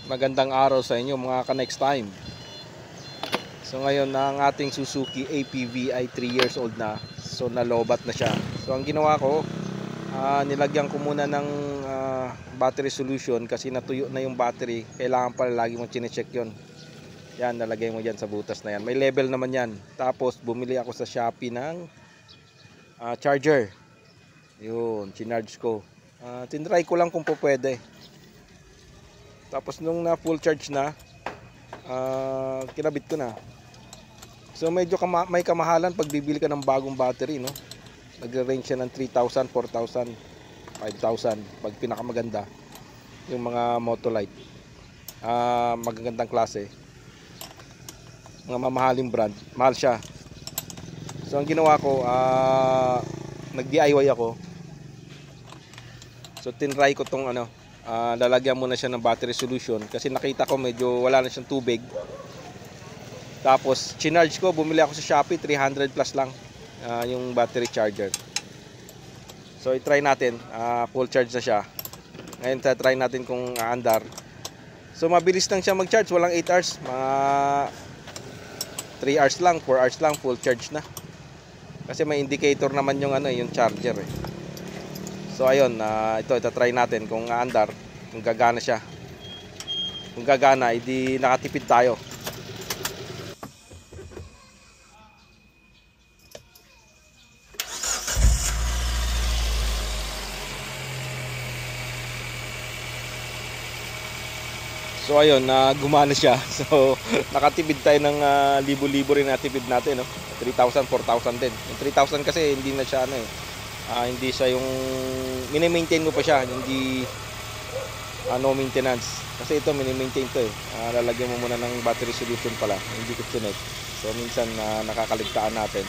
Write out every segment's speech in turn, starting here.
Magandang araw sa inyo mga ka-next time. So ngayon ang ating Suzuki APV ay 3 years old na. So nalobat na siya. So ang ginawa ko, nilagyan ko muna ng battery solution kasi natuyo na yung battery. Kailangan pala lagi mong chine-check yun. Yan, nalagay mo dyan sa butas na yan. May level naman yan. Tapos bumili ako sa Shopee ng charger. Yun, chinarge ko. Tinry ko lang kung po pwede. Tapos nung na full charge na, kinabit ko na. So medyo may kamahalan pag bibili ka ng bagong battery, no? Nagre-range siya ng 3,000, 4,000, 5,000 pag pinakamaganda. Yung mga Motolite, magagandang klase, mga mamahaling brand, mahal siya. So ang ginawa ko, nag-DIY ako. So tinry ko tong lalagyan muna siya ng battery solution kasi nakita ko medyo wala na siyang tubig. Tapos chinarge ko, bumili ako sa Shopee, 300 plus lang yung battery charger. So i-try natin, full charge na siya. Ngayon try natin kung aandar. So mabilis lang siya mag-charge, walang 8 hours, mga 3 hours lang, 4 hours lang full charge na. Kasi may indicator naman yung yung charger eh. So ayun, ito try natin kung aandar, kung gagana siya. Kung gagana, hindi nakatipid tayo. So ayun, gumana siya. So nakatipid tayo ng libo-libo rin natipid natin, no? 3,000, 4,000 din. Yung 3,000 kasi hindi na siya hindi siya yung mini-maintain mo pa siya, hindi no maintenance. Kasi ito mini-maintain to eh. Lalagyan mo muna ng battery solution pala, hindi ko chinek. So minsan nakakaligtaan natin.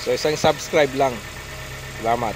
So isang subscribe lang. Salamat.